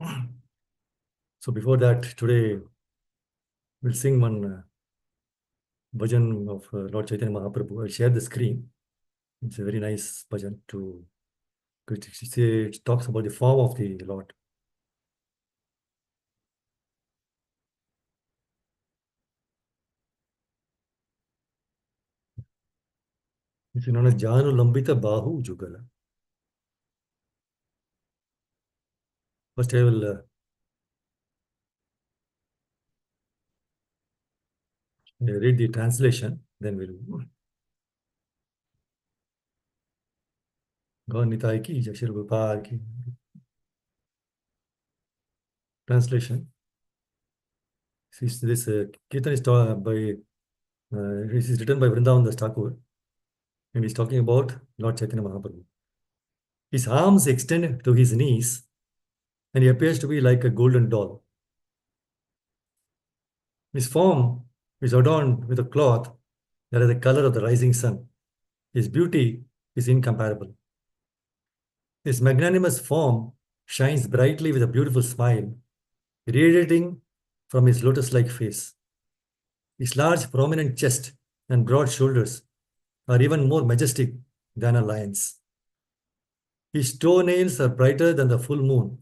So before that, today we'll sing one bhajan of Lord Chaitanya Mahaprabhu. I'll share the screen. It's a very nice bhajan to it talks about the form of the Lord. It's known as Janu Lambita Bahu Jugala. First, I will read the translation, then we'll go Nitai ki, Jashir Gopal ki. Translation. This Kirtan is this is written by Vrindavan Das Thakur, and he's talking about Lord Chaitanya Mahaprabhu. His arms extend to his knees, and he appears to be like a golden doll. His form is adorned with a cloth that is the color of the rising sun. His beauty is incomparable. His magnanimous form shines brightly with a beautiful smile, radiating from his lotus-like face. His large, prominent chest and broad shoulders are even more majestic than a lion's. His toenails are brighter than the full moon,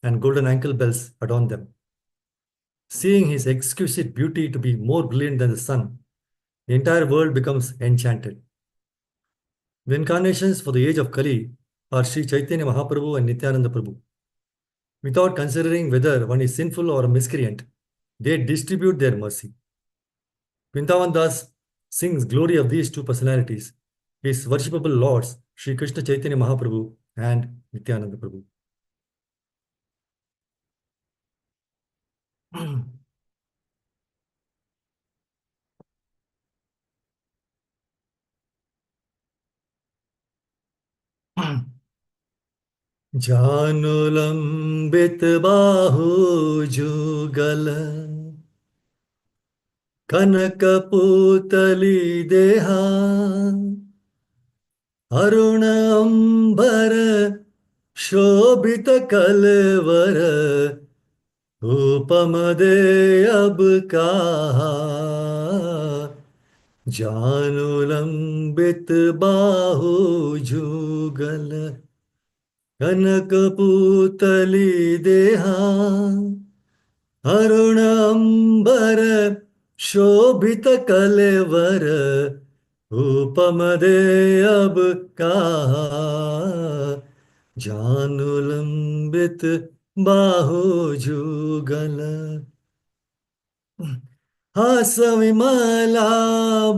and golden ankle bells adorn them. Seeing his exquisite beauty to be more brilliant than the sun, the entire world becomes enchanted. The incarnations for the age of Kali are Sri Chaitanya Mahaprabhu and Nityananda Prabhu. Without considering whether one is sinful or a miscreant, they distribute their mercy. Vrindavan Das sings glory of these two personalities, his worshipable lords, Sri Krishna Chaitanya Mahaprabhu and Nityananda Prabhu. जानुलंबित Bahu Jugal Kanak Putli Deha Arun Ambar Shobhit culvert उपम दे अब कहा जानुलंबित बाहु जुगल कनक पूतली देहा अरुण अंबर शोभित कलेवर उपम दे अब कहा जानुलंबित बाहु जुगल हास Vimla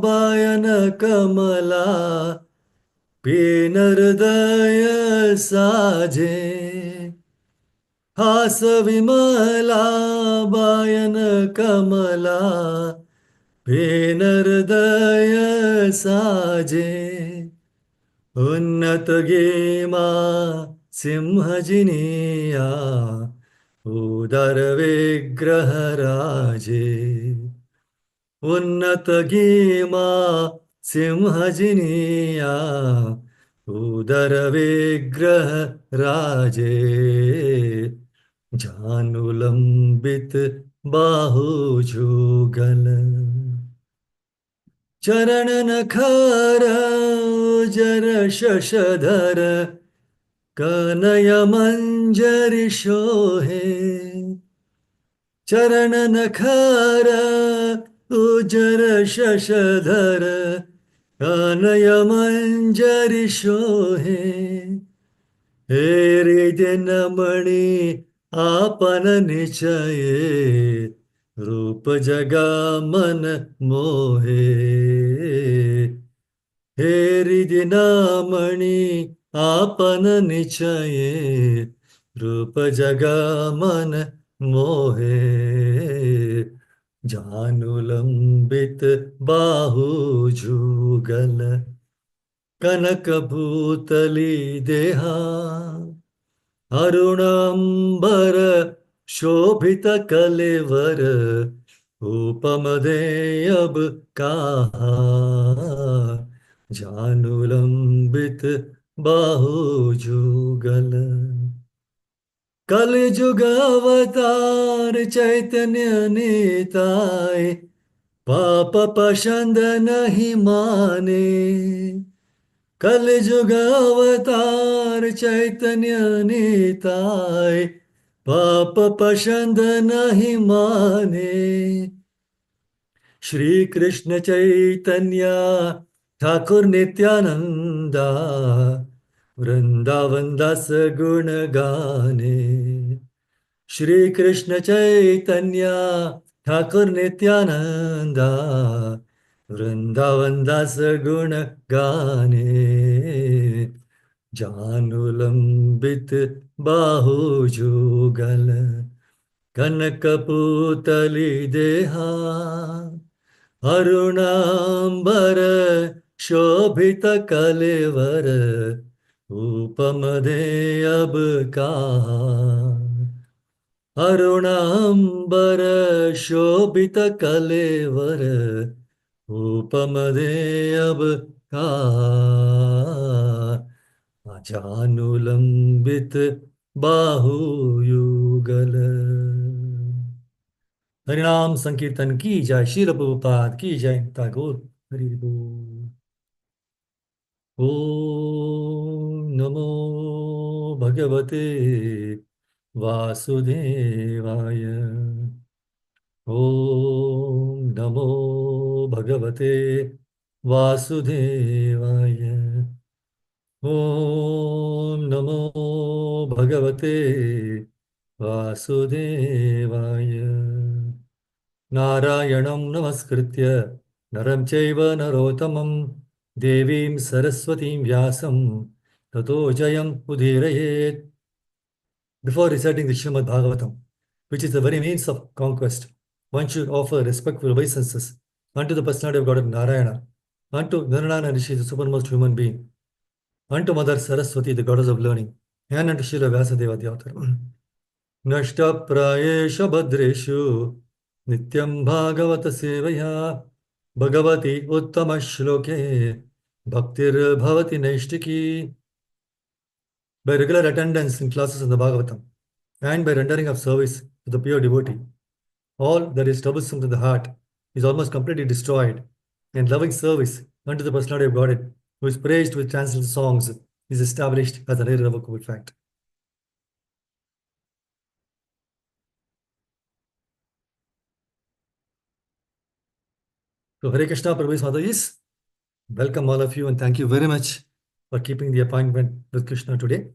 Bayern कमला पीन हृदय साजे हास Vimla Bayern कमला पीन हृदय साजे उन्नत गेमा सिंहजिनिया उदर विग्रह राजे उन्नत गेमा सिंहजिनिया उदर विग्रह राजे जानुलंबित बाहु जुगल चरण नखर जर शशधर कनय मंजरि शोहे चरण नखर उजर शशधर कनय मंजरि शोहे हेरि दिन मणि आपन निचये रूप जगा मन मोहे हेरि दिनामणि आपन निचये रूप जगा मन मोहे जानुलंबित बाहु जुगल कनक भूतली देहा अरुणांबर शोभित कलेवर उपम दे अब कहा जानुलंबित बाहु जुगल कलयुग अवतार चैतन्य निताय, पाप पसंद नहीं माने। कलयुग अवतार चैतन्य निताय, पाप पसंद नहीं माने। श्री कृष्ण चैतन्य ठाकुर नित्यानंदा, वृंदावन दास गुण गाने। श्री कृष्ण चैतन्य ठाकुर नित्यानंदा, वृंदावन दास गुण गाने। जानु लंबित बाहु जुगल, कनक पूतली देहा। अरुणांबर शोभित कलेवर, उपम दे अब कहा। अरुणांबर शोभित कलेवर, उपम दे अब कहा। जानुलंबित बाहुयुगल। हरिनाम संकीर्तन की जय, शील प्रभुपाद की जय, टैगोर हरि बोल। ओम नमो भगवते वासुदेवाय। ओम नमो भगवते वासुदेवाय। ओम नमो भगवते वासुदेवाय। नारायणं नमस्कृत्य नरं चैव नरोत्तमं, देवीं सरस्वतीं व्यासं ततो जयम् उदीरयेत्. Before reciting the Srimad Bhagavatam, which is the very means of conquest, one should offer respectful obeisances unto the personality of God of Narayana, unto Narayana Rishi, the supermost human being, unto Mother Saraswati, the goddess of learning, and unto Srila Vyasadeva, the author. नष्टप्रायेषु भद्रेषु नित्यं भागवत सेवया, भगवति उत्तमश्लोके भक्तिर्भवति नैष्टिकी. By regular attendance in classes in the Bhagavatam and by rendering of service to the pure devotee, all that is troublesome to the heart is almost completely destroyed, and loving service unto the personality of Godhead, who is praised with transcendental songs, is established as an irrevocable fact. So Hare Krishna, Prabhu's Mother is welcome all of you, and thank you very much for keeping the appointment with Krishna today,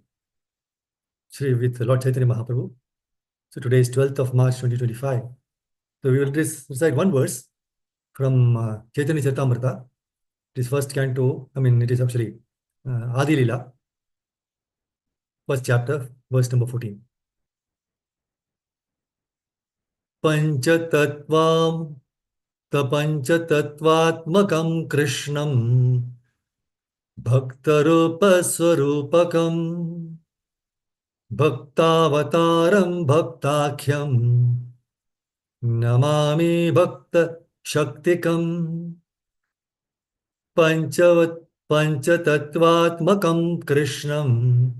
Shri with Lord Chaitanya Mahaprabhu. So today is 12th of March 2025. So we will recite one verse from Chaitanya Charitamrita. It is first canto, it is actually Adi Lila, first chapter, verse number 14. Panchatattvatmakam Krishnam Bhaktarupa Swarupakam Bhaktavataram Bhaktakhyam Namami Bhakta Shaktikam. Panchatattvatmakam Krishnam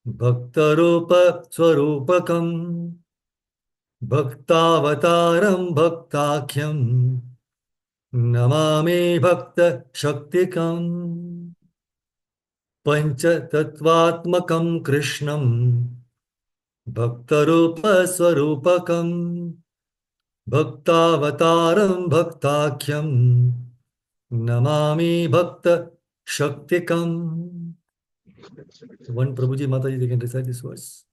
Bhaktarupa Swarupakam Bhaktavataram Bhaktakhyam Namami Bhakta Shaktikam. Panchatattvatmakam Krishnam Bhaktarupa Swarupakam Bhaktavataram Bhaktakhyam Namami Bhakta Shaktikam. One Prabhuji Mataji, they can recite this verse.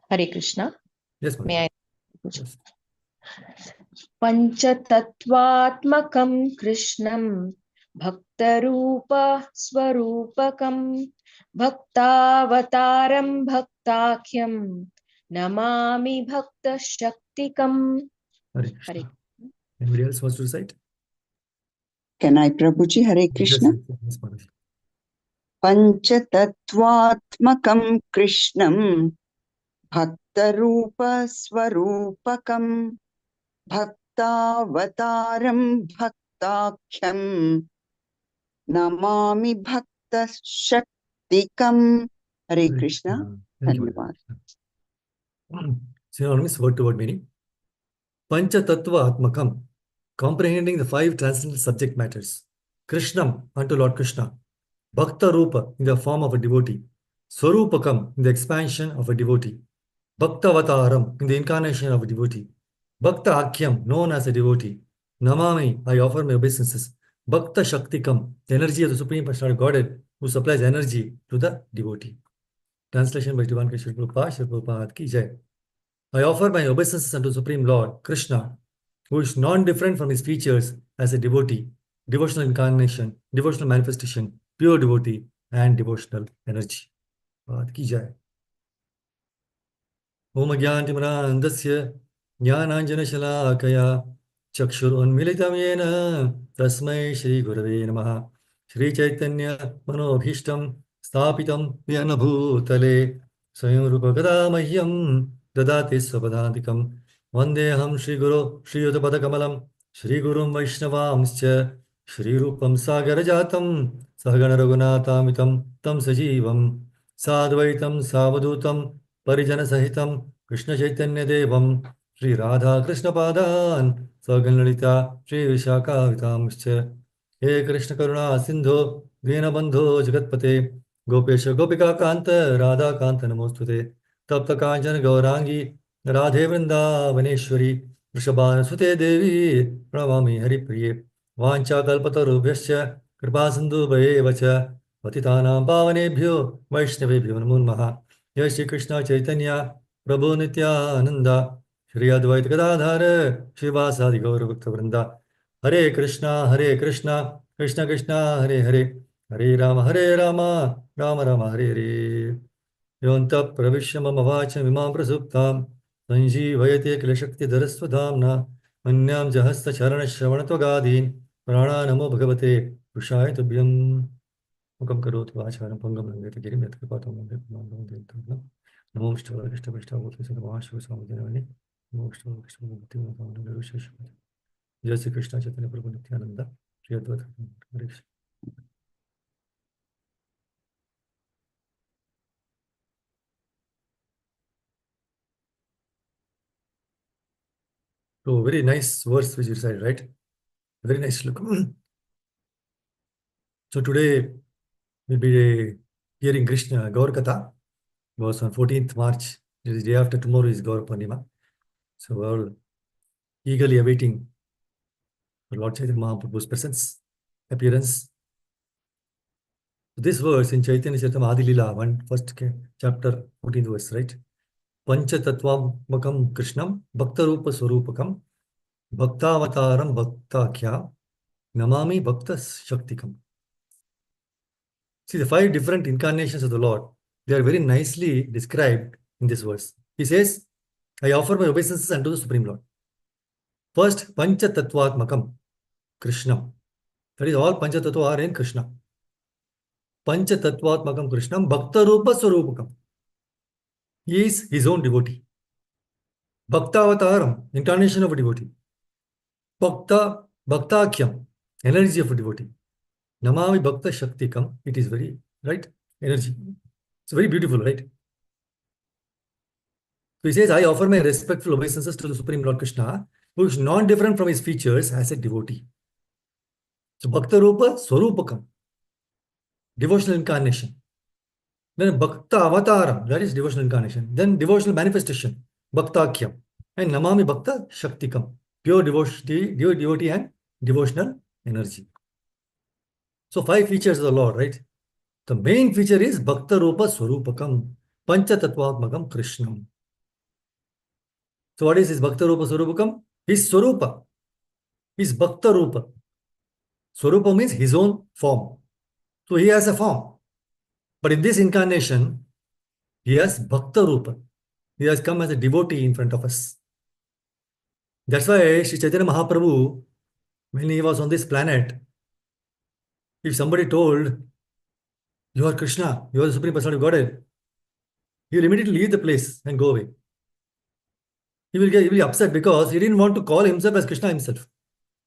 Hare Krishna. Yes, Mataji. May I? Yes. Panchatattvatmakam Krishnam Bhaktarupa Swarupakam Bhaktavataram Bhaktakhyam Namami Bhakta Shaktikam. Hare Krishna. Anybody else wants to recite? Can I, Prabhuji? Hare Krishna. Yes, Mataji. Panchatattvatmakam Krishnam Bhaktarupa Swarupakam Bhaktavataram Bhaktakhyam Namami Bhakta Shaktikam. Hare Krishna. Thank you. धन्यवाद. Synonyms, word to word meaning. Pancha Tattva Atmakam, comprehending the 5 transcendental subject matters. Krishnam, unto Lord Krishna. Bhakta Rupa, in the form of a devotee. Swarupakam, in the expansion of a devotee. Bhakta Avataram, in the incarnation of a devotee. Bhakta Akhyam, known as a devotee. Namami, I offer my obeisances. Bhakta Shaktikam, the energy of the Supreme Personality of Godhead, who supplies energy to the devotee. Translation by Divine Krishna Prabhupada, Sri Prabhupada Ki Jai. I offer my obeisances unto Supreme Lord, Krishna, who is non-different from his features as a devotee, devotional incarnation, devotional manifestation, pure devotee, and devotional energy. Prabhupada Ki Jai. Om Gyantimranandasya Jnananjanashalakaya Chakshurunmilitam Yena Tasmai Shri Gurave Namaha Shri Chaitanya Manobhishtam Sthapitam Yena Bhutale Swayam Rupa Gadamahyam Dadati Svapadantikam Vandeham Shri Guru Shri Yudapada Kamalam Shri Gurum Vaishnavamscha Shri Rupam Sagarajatam Sahagana Raghunatamitam Tam Sajivam Sadvaitam Savadutam Parijana Sahitam Krishna Chaitanya Devam Sri Radha Krishna Padan Saganlalita Sri Vishaka Vitamscha He Krishna Karuna Sindhu Dinabandho Jagatpate Gopesha Gopika Kanta Radha Kanta Namostute Tapta Kanchana Gaurangi Radhe Vrindavaneshwari Vrishabhana Sute Devi Pranamami Hari Priye Vancha Kalpatarubhyascha Kripa Sindhu Bhayevacha Patitanam Pavanebhyo Vaishnavebhyo Namo Namaha Jai Shri Krishna Chaitanya Prabhu Nityananda Shri Advaita Gadadhara Shivasadi Gaura Bhakta Vrinda Hare Krishna Krishna Krishna Hare Hare Hare Rama Rama Rama Hare Hare Yonta Pravishya Mama Vacham Imam Prasuptam Sanjeevayate Kilashakti Dharasvadhamna Manyam Jahasta Charana Shravanatvagadin Prana Namo Bhagavate Pushaya Tubhyam Mukam Karot Vacharam Pangam Nandeta Girim Yatkapatam Nandeta Namo Shtava Krishna Krishna Bhutvi Sadhavashu Samadhanavani Namo Shtava Krishna Bhutvi Nandeta Rusha Jai Shri Krishna Chaitanya Prabhu Nityananda Shri Advaita Hare Krishna. So very nice verse which you recited, right? Very nice look. So today we'll be hearing Krishna Gaura Katha. It was on 14th March. The day after tomorrow is Gaura Purnima. So we're all eagerly awaiting the Lord Chaitanya Mahaprabhu's presence, appearance. This verse in Chaitanya Charitamrita Adi Lila, first chapter, 14th verse, right? Pancha Tattvamakam Krishnam Bhakta Rupa Swarupakam Bhaktavataram Bhaktakhya Namami Bhakta Shaktikam. See, the 5 different incarnations of the Lord, they are very nicely described in this verse. He says, I offer my obeisances unto the Supreme Lord. First, Pancha Tattvatmakam Krishnam. That is, all Pancha Tattva are in Krishna. Pancha Tattvatmakam Krishnam Bhakta Rupa Swarupakam. He is his own devotee. Bhakta Avataram, incarnation of a devotee. Bhaktakhyam, energy of a devotee. Namami Bhakta Shaktikam, it is very, right? Energy. It's very beautiful, right? So he says, I offer my respectful obeisances to the Supreme Lord Krishna, who is non-different from his features as a devotee. So Bhakta Rupa Swarupakam, devotional incarnation. Then Bhakta Avataram, that is devotional incarnation. Then devotional manifestation, Bhaktakhyam. And Namami Bhakta Shaktikam, pure devotee and devotional energy. So 5 features of the Lord, right? The main feature is Bhakta Rupa Swarupakam, Pancha Tattvatmakam Krishnam. So what is his Bhakta Rupa Swarupakam? His Swarupa, his Bhakta Rupa. Swarupa means his own form. So he has a form. But in this incarnation, he has Bhakta Rupa. He has come as a devotee in front of us. That's why Sri Chaitanya Mahaprabhu, when he was on this planet, if somebody told, you are Krishna, you are the Supreme Personality of Godhead, he will immediately leave the place and go away. He will be upset because he didn't want to call himself as Krishna himself.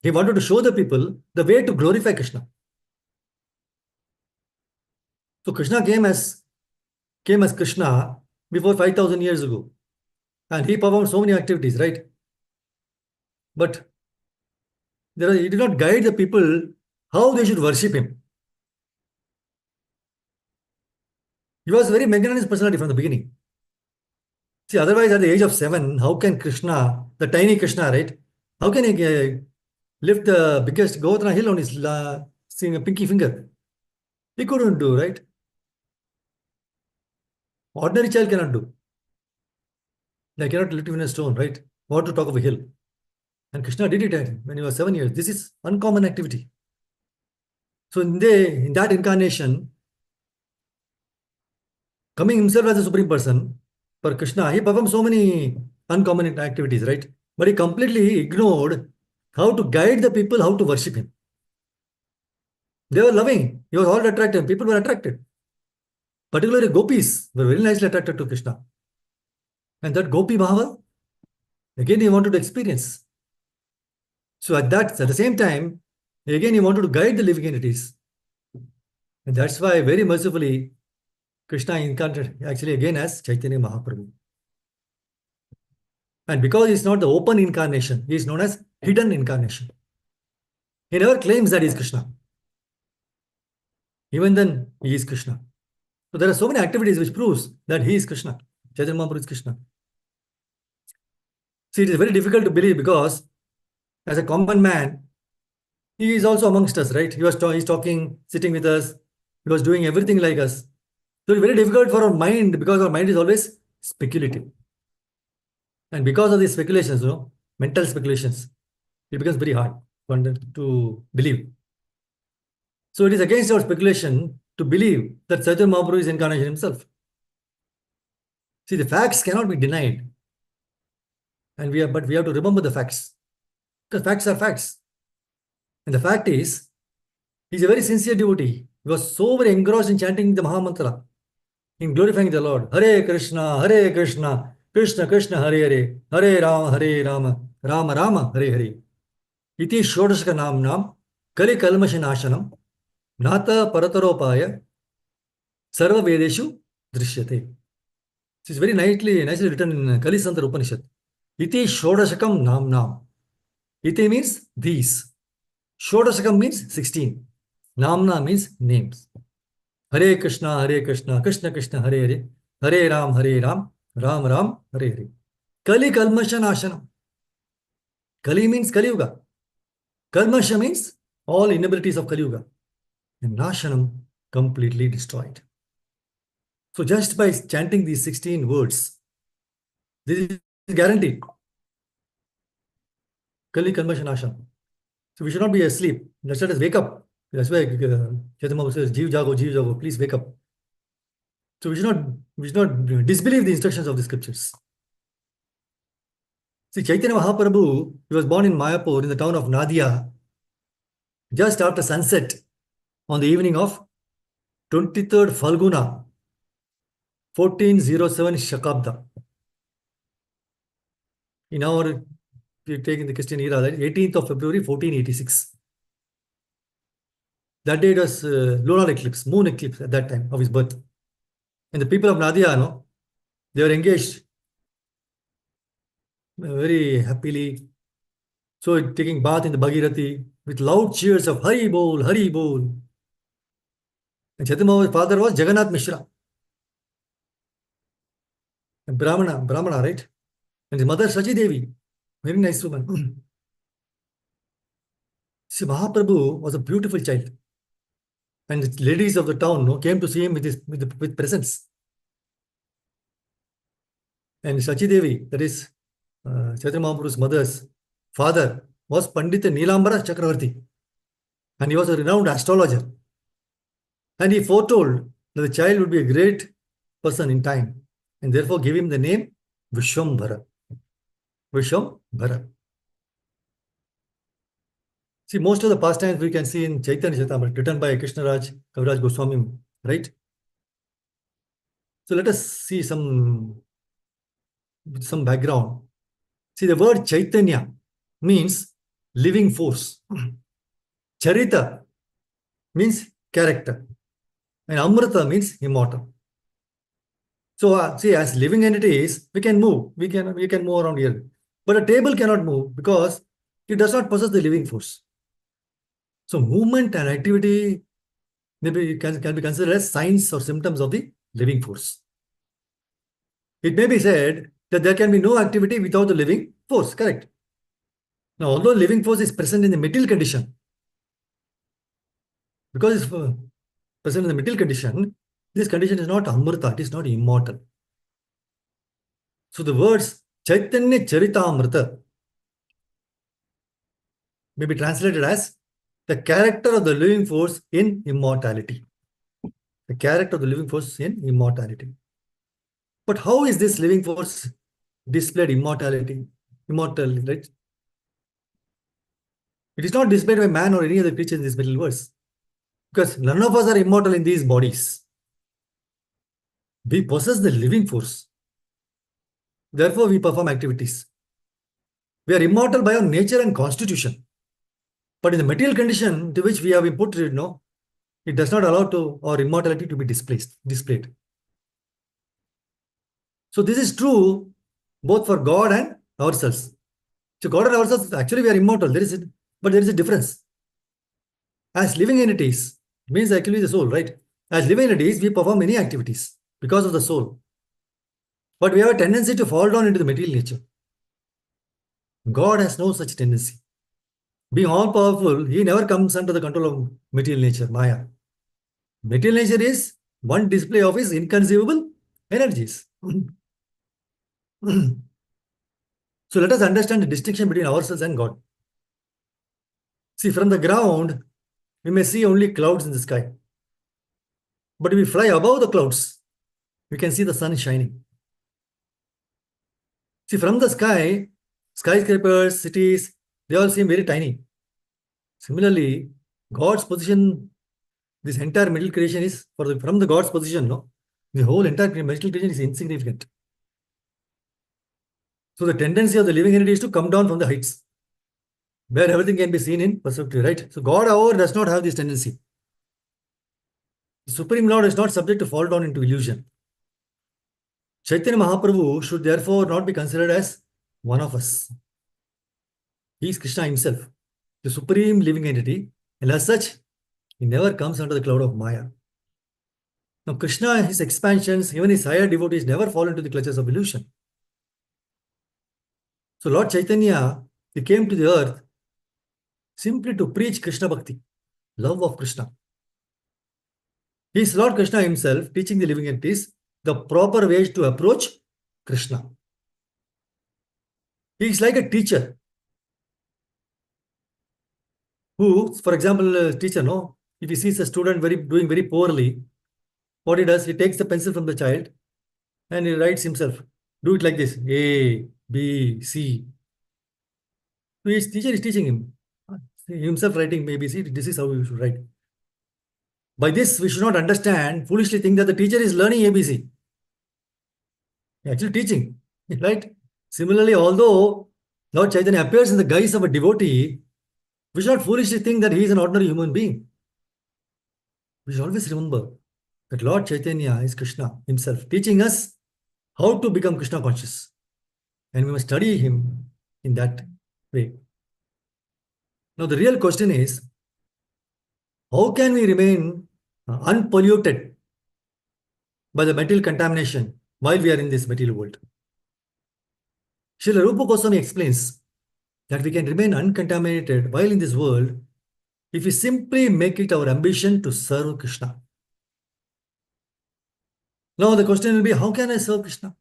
He wanted to show the people the way to glorify Krishna. So Krishna came as Krishna before 5,000 years ago. And he performed so many activities, right? But he did not guide the people how they should worship him. He was a very magnanimous personality from the beginning. See, otherwise, at the age of 7, how can Krishna, the tiny Krishna, right? How can he lift the biggest Govardhana hill on his pinky finger? He couldn't do, right? Ordinary child cannot do. They cannot lift even a stone, right? What to talk of a hill? And Krishna did it when he was 7 years. This is uncommon activity. So in that incarnation, coming himself as a supreme person, for Krishna, he performed so many uncommon activities, right? But he completely ignored how to guide the people, how to worship him. They were loving. He was all attractive. People were attracted. Particularly gopis were very nicely attracted to Krishna. And that gopi bhava, again, he wanted to experience. So at the same time, again, he wanted to guide the living entities. And that's why, very mercifully, Krishna incarnated actually again as Chaitanya Mahaprabhu. And because he's not the open incarnation, he is known as hidden incarnation. He never claims that he is Krishna. Even then, he is Krishna. So there are so many activities which proves that he is Krishna. Chaitanya Mahaprabhu is Krishna. See, it is very difficult to believe because as a common man, he is also amongst us, right? He's talking, sitting with us. He was doing everything like us. So it's very difficult for our mind because our mind is always speculative. And because of these speculations, mental speculations, it becomes very hard to believe. So it is against our speculation to believe that Chaitanya Mahaprabhu is incarnation himself. See, the facts cannot be denied. But we have to remember the facts. Because facts are facts. And the fact is, he's a very sincere devotee. He was so very engrossed in chanting the Mahamantra, in glorifying the Lord. Hare Krishna, Krishna Krishna, Hare Hare Rama, Rama Rama, Hare Hare. Iti Shodashaka Nam, Kali Kalmashanashanam, Nata Parataropaya, Sarva Vedeshu Drishyate. This is very nicely written in Kali Sandar Upanishad. Iti Shodashakam Nam. Iti means these. Shodashakam means 16. Namna means names. Hare Krishna, Krishna Krishna, Hare Hare, Hare Ram, Ram Ram, Hare Hare. Kali Kalmasha Nashanam. Kali means Kali Yuga. Kalmasha means all inabilities of Kali Yuga. And Nashanam, completely destroyed. So just by chanting these 16 words, this is guaranteed. Kali Kalmasha Nashanam. So we should not be asleep. Let us wake up. That's why Chaitanya says, Jeev Jago, please wake up. So we should not disbelieve the instructions of the scriptures. See, Chaitanya Mahaprabhu, he was born in Mayapur in the town of Nadia just after sunset on the evening of 23rd Falguna, 1407 Shakabda. In our, we take in the Christian era, 18th of February, 1486. That day it was lunar eclipse, moon eclipse at that time of his birth. And the people of Nadia, they were engaged very happily. So taking bath in the Bhagirathi with loud cheers of Hari Bol, Hari Bol. And Chaitanya father was Jagannath Mishra. A Brahmana, right? And his mother Sachi Devi, very nice woman. See, Mahaprabhu was a beautiful child. And the ladies of the town came to see him with presents. And Sachi Devi, that is Chaitanya Mahaprabhu's mother's father, was Pandita Nilambara Chakravarti. And he was a renowned astrologer. And he foretold that the child would be a great person in time. And therefore gave him the name Vishwambhara. Vishwambhara. See, most of the pastimes we can see in Chaitanya Charitamrita, written by Krishnaraj Kaviraj Goswami, right? So let us see some background. See, the word Chaitanya means living force. Charita means character. And Amrita means immortal. So see, as living entities, we can move. We can move around here. But a table cannot move because it does not possess the living force. So movement and activity maybe can be considered as signs or symptoms of the living force. It may be said that there can be no activity without the living force, correct? Now, although living force is present in the material condition, because it's present in the material condition, this condition is not amrita, it is not immortal. So the words Chaitanya Charitamrita may be translated as the character of the living force in immortality. The character of the living force in immortality. But how is this living force displayed immortality? Immortal, right? It is not displayed by man or any other creature in this middle verse. Because none of us are immortal in these bodies. We possess the living force. Therefore, we perform activities. We are immortal by our nature and constitution. But in the material condition to which we have been put, it does not allow our immortality to be displayed. So this is true both for God and ourselves. So God and ourselves, actually we are immortal. But there is a difference. As living entities, means actually the soul, right? As living entities, we perform many activities because of the soul. But we have a tendency to fall down into the material nature. God has no such tendency. Being all powerful, he never comes under the control of material nature, Maya. Material nature is one display of his inconceivable energies. So let us understand the distinction between ourselves and God. See, from the ground, we may see only clouds in the sky. But if we fly above the clouds, we can see the sun shining. See, from the sky, skyscrapers, cities, they all seem very tiny. Similarly, God's position, this entire middle creation is, from the God's position, the whole entire middle creation is insignificant. So the tendency of the living entity is to come down from the heights, where everything can be seen in perspective, right? So God, however, does not have this tendency. The Supreme Lord is not subject to fall down into illusion. Chaitanya Mahaprabhu should therefore not be considered as one of us. He is Krishna himself, the supreme living entity, and as such, he never comes under the cloud of Maya. Now, Krishna, his expansions, even his higher devotees never fall into the clutches of illusion. So Lord Chaitanya, he came to the earth simply to preach Krishna Bhakti, love of Krishna. He is Lord Krishna himself teaching the living entities the proper ways to approach Krishna. He is like a teacher who, for example, a teacher, if he sees a student doing very poorly, what he does, he takes the pencil from the child and he writes himself, do it like this, A, B, C. So his teacher is teaching him, himself writing maybe, see, this is how you should write. By this, we should not understand, foolishly think that the teacher is learning ABC. Actually teaching, right? Similarly, although Lord Chaitanya appears in the guise of a devotee, we should not foolishly think that he is an ordinary human being. We should always remember that Lord Chaitanya is Krishna himself, teaching us how to become Krishna conscious. And we must study him in that way. Now, the real question is, how can we remain unpolluted by the material contamination while we are in this material world? Srila Rupa Goswami explains that we can remain uncontaminated while in this world if we simply make it our ambition to serve Krishna. Now the question will be, how can I serve Krishna?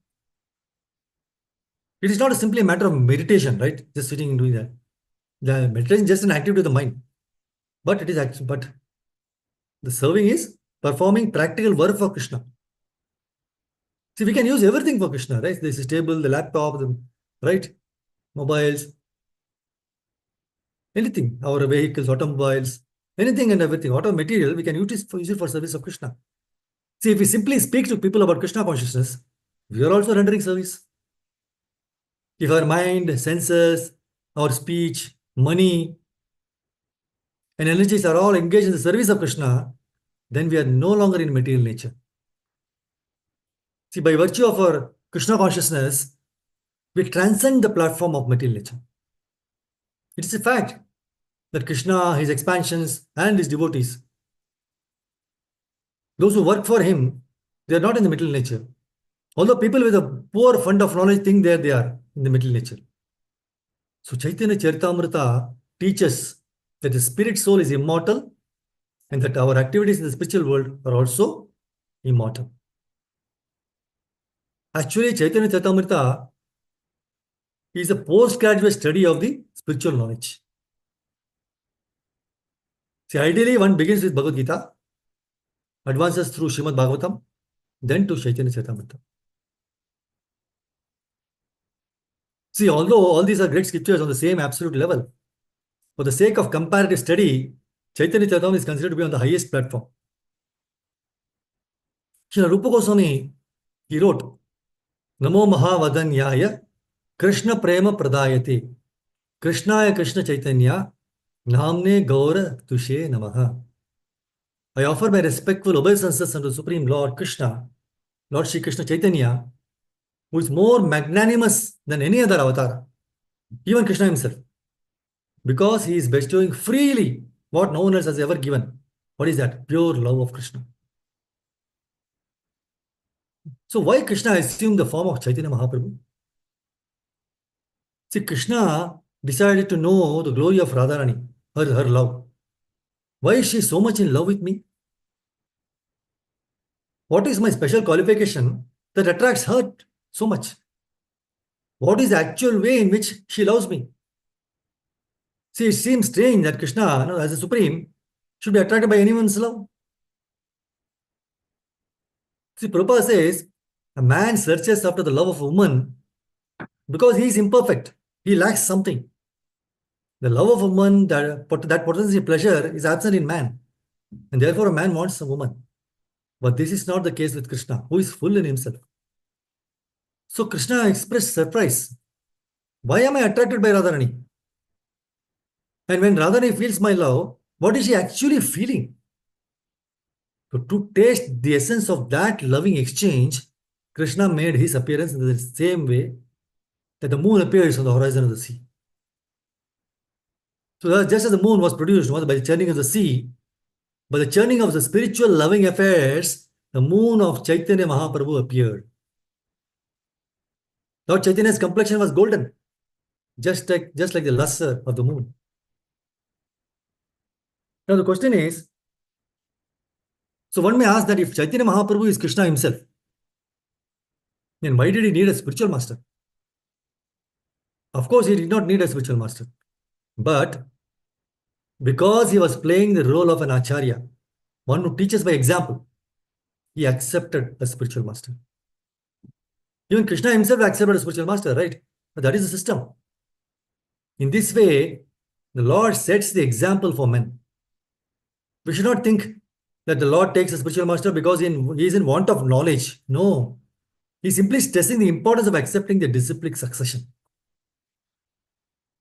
It is not simply a matter of meditation, right? Just sitting and doing that. The meditation is just an activity of the mind. But the serving is performing practical work for Krishna. See, we can use everything for Krishna, right? This is table, the laptop, right? Mobiles, anything, our vehicles, automobiles, anything and everything, auto material, we can use it for service of Krishna. See, if we simply speak to people about Krishna consciousness, we are also rendering service. If our mind, senses, our speech, money, and energies are all engaged in the service of Krishna, then we are no longer in material nature. See, by virtue of our Krishna consciousness, we transcend the platform of material nature. It is a fact that Krishna, his expansions, and his devotees, those who work for him, they are not in the material nature. Although people with a poor fund of knowledge think they are in the material nature. So Chaitanya Charitamrita teaches that the spirit soul is immortal and that our activities in the spiritual world are also immortal. Actually, Chaitanya Charitamrita is a postgraduate study of the spiritual knowledge. See, ideally, one begins with Bhagavad Gita, advances through Srimad Bhagavatam, then to Chaitanya Charitamrita. See, although all these are great scriptures on the same absolute level, for the sake of comparative study, Chaitanya Charitamrita is considered to be on the highest platform. Srila Rupa Goswami, he wrote, Namo Mahavadanyaya Krishna Prema Pradayate Krishnaya Krishna Chaitanya Namne Gaura Tushe Namaha. I offer my respectful obeisances unto Supreme Lord Krishna, Lord Shri Krishna Chaitanya, who is more magnanimous than any other avatar, even Krishna himself, because he is bestowing freely what no one else has ever given. What is that? Pure love of Krishna. So why Krishna assumed the form of Chaitanya Mahaprabhu? See, Krishna decided to know the glory of Radharani, her love. Why is she so much in love with me? What is my special qualification that attracts her so much? What is the actual way in which she loves me? See, it seems strange that Krishna, as a supreme, should be attracted by anyone's love. See, Prabhupada says, a man searches after the love of a woman because he is imperfect. He lacks something. The love of a woman, that potency pleasure, is absent in man. And therefore, a man wants a woman. But this is not the case with Krishna, who is full in himself. So Krishna expressed surprise. Why am I attracted by Radharani? And when Radharani feels my love, what is she actually feeling? So to taste the essence of that loving exchange, Krishna made his appearance in the same way that the moon appears on the horizon of the sea. So just as the moon was produced by the churning of the sea, by the churning of the spiritual loving affairs, the moon of Chaitanya Mahaprabhu appeared. Lord Chaitanya's complexion was golden, just like the luster of the moon. Now the question is, so one may ask that if Chaitanya Mahaprabhu is Krishna himself, then why did he need a spiritual master? Of course, he did not need a spiritual master. But because he was playing the role of an acharya, one who teaches by example, he accepted a spiritual master. Even Krishna himself accepted a spiritual master, right? But that is the system. In this way, the Lord sets the example for men. We should not think that the Lord takes a spiritual master because he is in want of knowledge. No. He is simply stressing the importance of accepting the disciplic succession.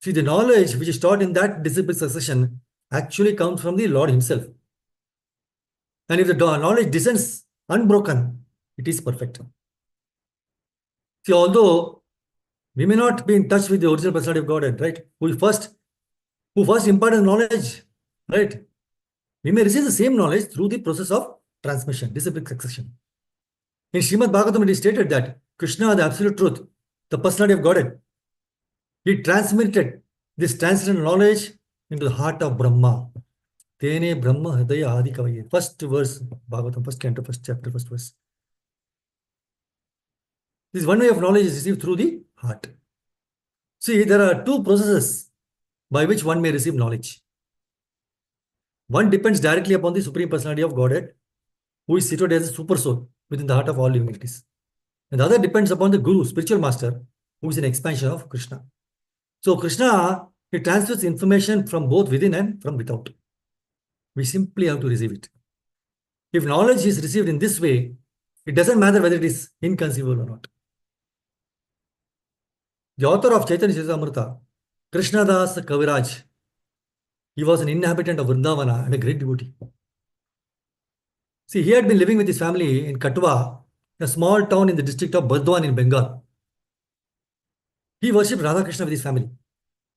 See, the knowledge which is taught in that disciplic succession actually comes from the Lord himself. And if the knowledge descends unbroken, it is perfect. See, although we may not be in touch with the original personality of Godhead, right? Who first imparted knowledge, right? We may receive the same knowledge through the process of transmission, disciplic succession. In Srimad Bhagavatam, it is stated that Krishna, the absolute truth, the personality of Godhead, he transmitted this transcendental knowledge into the heart of Brahma. Tene Brahma Hridaya Adi Kavaye. First verse, Bhagavatam, first canto, first chapter, first verse. This one way of knowledge is received through the heart. See, there are two processes by which one may receive knowledge. One depends directly upon the Supreme Personality of Godhead, who is situated as a super soul within the heart of all living entities. And the other depends upon the Guru, spiritual master, who is an expansion of Krishna. So Krishna, he transfers information from both within and from without. We simply have to receive it. If knowledge is received in this way, it doesn't matter whether it is inconceivable or not. The author of Chaitanya Charitamrita, Krishnadas Kaviraj, he was an inhabitant of Vrindavana and a great devotee. See, he had been living with his family in Katha a small town in the district of Burdwan in Bengal. He worshipped Radha Krishna with his family.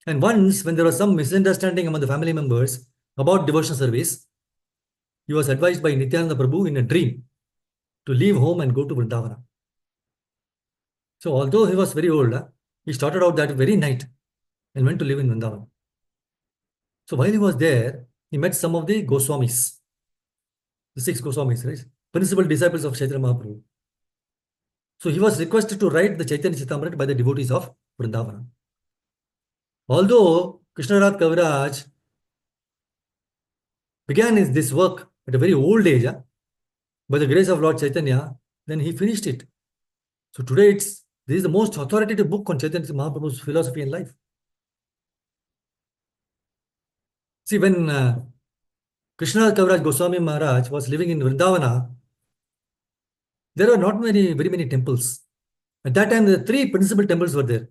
And once, when there was some misunderstanding among the family members about devotional service, he was advised by Nityananda Prabhu in a dream to leave home and go to Vrindavana. So, although he was very old, he started out that very night and went to live in Vrindavana. So, while he was there, he met some of the Goswamis, the 6 Goswamis, right? Principal disciples of Chaitanya Mahaprabhu. So, he was requested to write the Chaitanya Charitamrita by the devotees of Vrindavana. Although Krishnarath Kaviraj began this work at a very old age, by the grace of Lord Chaitanya, then he finished it. So today this is the most authoritative book on Chaitanya Mahaprabhu's philosophy and life. See, when Krishnarath Kaviraj Goswami Maharaj was living in Vrindavana, there were not very many temples. At that time, the 3 principal temples were there.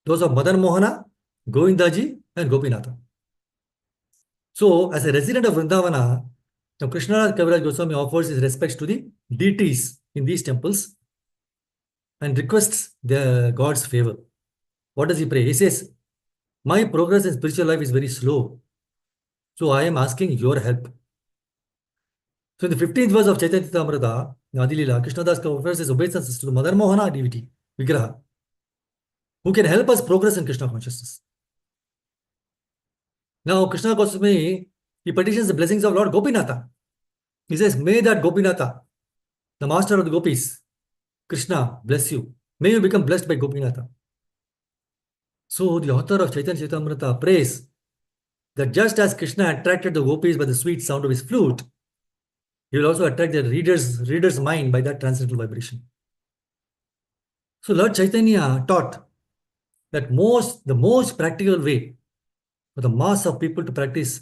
Those of Madan Mohana, Govindaji, and Gopinatha. So, as a resident of Vrindavana, now Krishnarath Kaviraj Goswami offers his respects to the deities in these temples and requests the God's favor. What does he pray? He says, my progress in spiritual life is very slow. So I am asking your help. So in the 15th verse of Chaitanya Charitamrita, Adilila, Krishnadas offers his obeisance to the Mother Mohana deity, Vigraha, who can help us progress in Krishna consciousness. Now Krishna Goswami, he petitions the blessings of Lord Gopinatha. He says, may that Gopinatha, the master of the gopis, Krishna, bless you. May you become blessed by Gopinatha. So the author of Chaitanya Charitamrita prays that just as Krishna attracted the gopis by the sweet sound of his flute, he will also attract the reader's mind by that transcendental vibration. So Lord Chaitanya taught that the most practical way for the mass of people to practice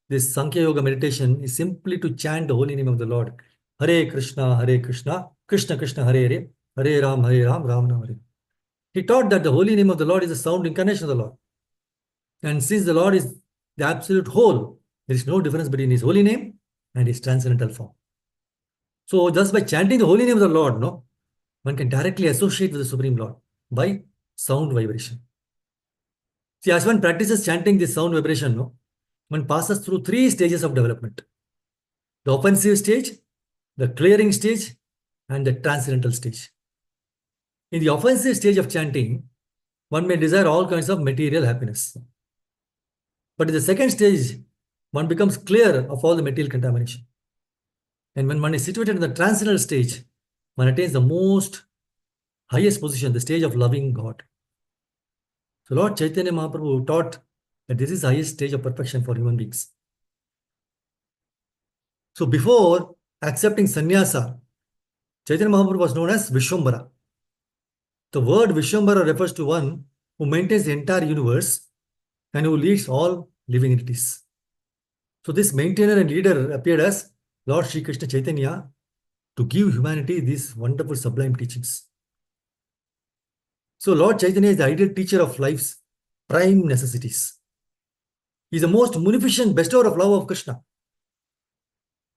this Sankhya Yoga meditation is simply to chant the holy name of the Lord. Hare Krishna, Krishna Krishna, Hare Hare, Hare Ram, Ram Ram Hare. He taught that the holy name of the Lord is the sound incarnation of the Lord. And since the Lord is the absolute whole, there is no difference between his holy name and his transcendental form. So just by chanting the holy name of the Lord, one can directly associate with the Supreme Lord by sound vibration. See, as one practices chanting this sound vibration, one passes through 3 stages of development. The offensive stage, the clearing stage, and the transcendental stage. In the offensive stage of chanting, one may desire all kinds of material happiness. But in the second stage, one becomes clear of all the material contamination. And when one is situated in the transcendental stage, one attains the most highest position, the stage of loving God. So Lord Chaitanya Mahaprabhu taught that this is the highest stage of perfection for human beings. So before accepting sannyasa, Chaitanya Mahaprabhu was known as Vishwambara. The word Vishwambara refers to one who maintains the entire universe and who leads all living entities. So this maintainer and leader appeared as Lord Sri Krishna Chaitanya to give humanity these wonderful sublime teachings. So Lord Chaitanya is the ideal teacher of life's prime necessities. He is the most munificent bestower of love of Krishna.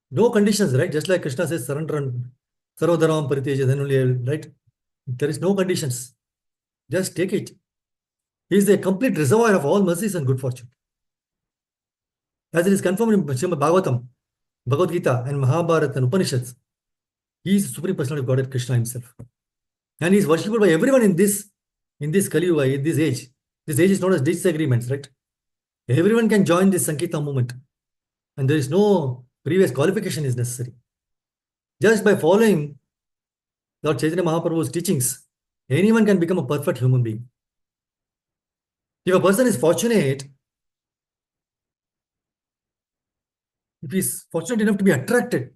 No conditions, right? Just like Krishna says, surrender and sarvadharam pariteja, then only, right? There is no conditions. Just take it. He is the complete reservoir of all mercies and good fortune. As it is confirmed in Srimad Bhagavatam, Bhagavad Gita, and Mahabharata and Upanishads, he is the supreme personality of Godhead Krishna himself. And he is worshipped by everyone in this Kali Yuga, in this age. This age is known as disagreements, right? Everyone can join this Sankirtan movement. And there is no previous qualification is necessary. Just by following Lord Chaitanya Mahaprabhu's teachings, anyone can become a perfect human being. If a person is fortunate, if he is fortunate enough to be attracted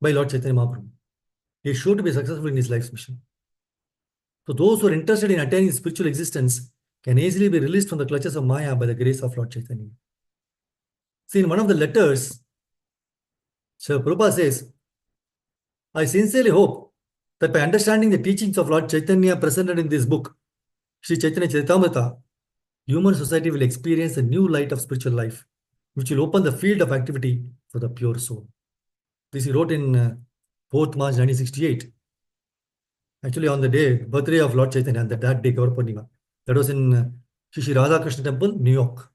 by Lord Chaitanya Mahaprabhu, he is sure to be successful in his life's mission. So those who are interested in attaining spiritual existence can easily be released from the clutches of Maya by the grace of Lord Chaitanya. See, in one of the letters, Srila Prabhupada says, I sincerely hope that by understanding the teachings of Lord Chaitanya presented in this book, Sri Chaitanya Charitamrita, human society will experience a new light of spiritual life, which will open the field of activity for the pure soul. This he wrote in 4th March 1968. Actually, on the birthday of Lord Chaitanya, that day, Gaura Purnima. That was in Shri Radhakrishna Temple, New York.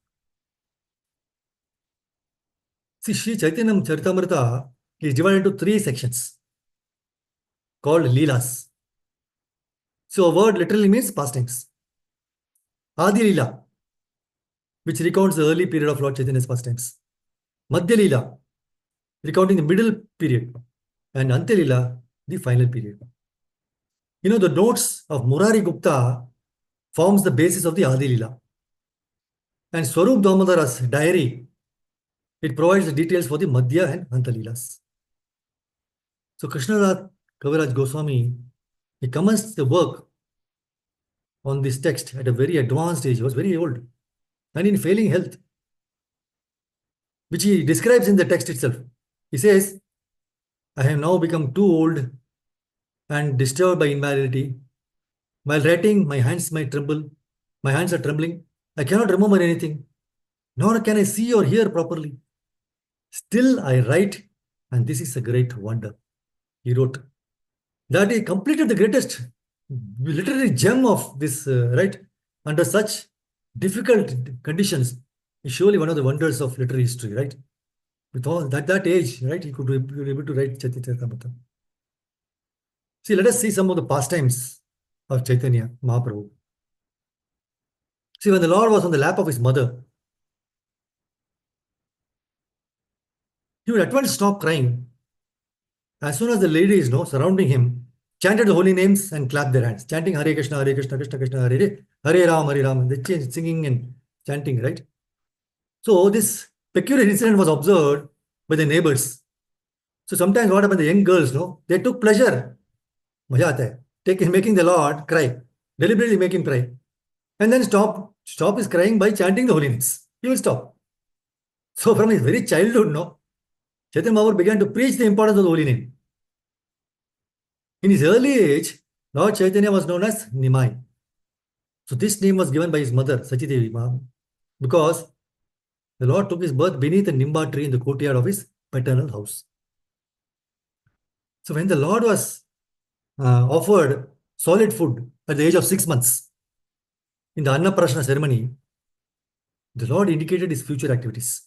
See, Sri Chaitanya Charitamrita is divided into 3 sections called Leelas. So, a word literally means pastimes. Adi Leela, which recounts the early period of Lord Chaitanya's pastimes. Madhya Leela, recounting the middle period. And Antya Leela, the final period. The notes of Murari Gupta forms the basis of the Adi Leela. And Swarup Damodara's diary, it provides the details for the Madhya and Anta Leelas. So Krishnanath Kaviraj Goswami, he commenced the work on this text at a very advanced age. He was very old and in failing health, which he describes in the text itself. He says, I have now become too old and disturbed by invalidity. While writing, my hands might tremble. My hands are trembling. I cannot remember anything, nor can I see or hear properly. Still, I write, and this is a great wonder. He wrote that he completed the greatest literary gem of this, right? Under such difficult conditions, is surely one of the wonders of literary history, right? With all that age, right? He could be able to write Chaitanya. See, let us see some of the pastimes of Chaitanya Mahaprabhu. See, when the Lord was on the lap of his mother, he would at once stop crying. As soon as the ladies, surrounding him, chanted the holy names and clapped their hands, chanting Hare Krishna, Krishna Krishna, Hare Hare Ram. They changed, singing and chanting, right? So this peculiar incident was observed by the neighbors. So sometimes what happened, the young girls, they took pleasure, maja aata hai, making the Lord cry, deliberately make him cry, and then stop his crying by chanting the holy names. He will stop. So from his very childhood, Chaitanya Mahaprabhu began to preach the importance of the holy name. In his early age, Lord Chaitanya was known as Nimai. So this name was given by his mother, Sachidevi Mahaprabhu, because the Lord took his birth beneath a Nimba tree in the courtyard of his paternal house. So when the Lord was offered solid food at the age of 6 months in the Annaprasana ceremony, the Lord indicated his future activities.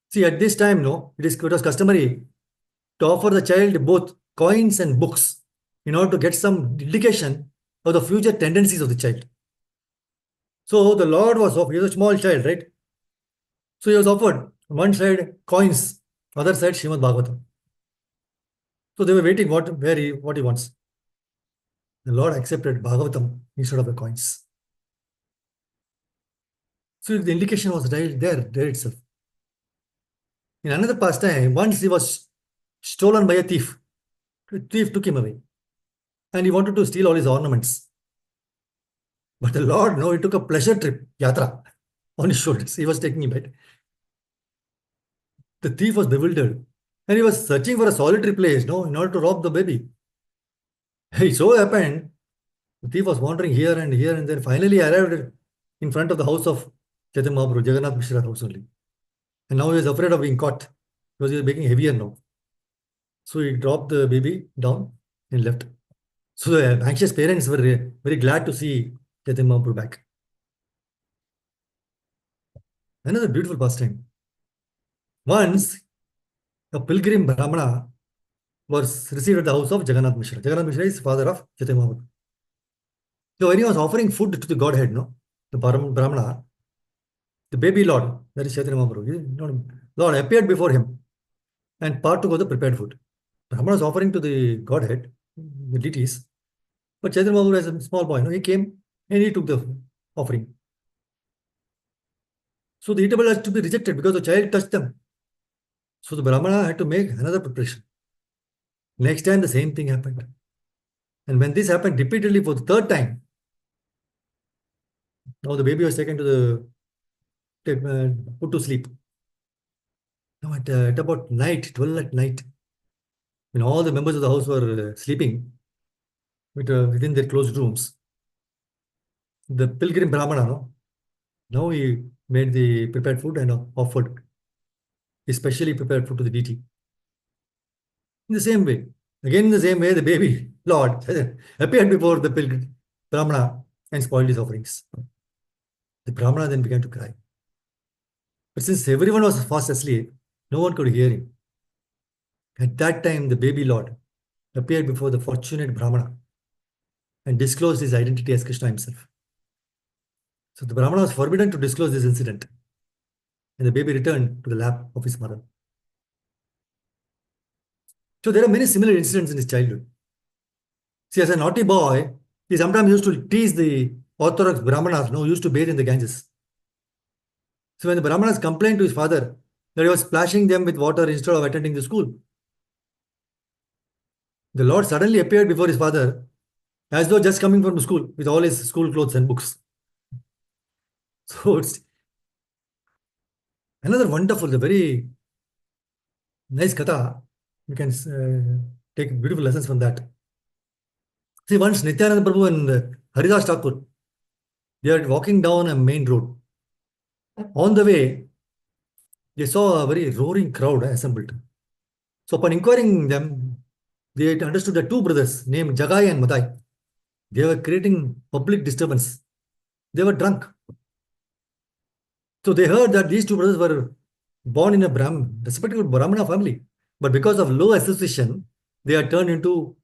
See, at this time, it was customary to offer the child both coins and books in order to get some indication of the future tendencies of the child. So the Lord was offered, he was a small child, right? So he was offered on one side coins, other side Srimad Bhagavatam. So they were waiting what he wants. The Lord accepted Bhagavatam instead of the coins. So the indication was right there itself. In another pastime, once he was stolen by a thief. The thief took him away. And he wanted to steal all his ornaments. But the Lord, he took a pleasure trip, yatra, on his shoulders. He was taking him right. The thief was bewildered. And he was searching for a solitary place, in order to rob the baby. It so happened, the thief was wandering here, and then finally arrived in front of the house of Chaitanya Mahaprabhu, Jagannath Mishra's house only. And now he was afraid of being caught because he was making heavier now. So he dropped the baby down and left. So the anxious parents were very glad to see Chaitanya Mahaprabhu back. Another beautiful pastime. Once, a pilgrim Brahmana was received at the house of Jagannath Mishra. Jagannath Mishra is father of Chaitanya Mahaprabhu. So when he was offering food to the Godhead, the Brahmana, the baby Lord, that is Chaitanya Mahaprabhu, Lord appeared before him and partook of the prepared food. Brahmana was offering to the Godhead, the deities, but Chaitanya Mahaprabhu as a small boy, he came and he took the offering. So the eatable has to be rejected because the child touched them. So the Brahmana had to make another preparation. Next time the same thing happened. And when this happened repeatedly for the third time, now the baby was taken to put to sleep. Now at about night, 12 at night, when all the members of the house were sleeping within their closed rooms, the pilgrim Brahmana, now he made the prepared food and offered especially prepared food to the deity. In the same way, Again, in the same way, the baby Lord appeared before the Brahmana and spoiled his offerings. The Brahmana then began to cry. But since everyone was fast asleep, no one could hear him. At that time, the baby Lord appeared before the fortunate Brahmana and disclosed his identity as Krishna himself. So the Brahmana was forbidden to disclose this incident, and the baby returned to the lap of his mother. So there are many similar incidents in his childhood. See, as a naughty boy, he sometimes used to tease the Orthodox Brahmanas who used to bathe in the Ganges. So when the Brahmanas complained to his father that he was splashing them with water instead of attending the school, the Lord suddenly appeared before his father as though just coming from school with all his school clothes and books. So it's another wonderful, the very nice Katha. We can take beautiful lessons from that. See, once Nityananda Prabhu and Haridas Thakur, they are walking down a main road. On the way, they saw a very roaring crowd assembled. So upon inquiring them, they understood that two brothers named Jagai and Madai, they were creating public disturbance. They were drunk. So they heard that these two brothers were born in a respectable Brahmana family. But because of low association, they are turned into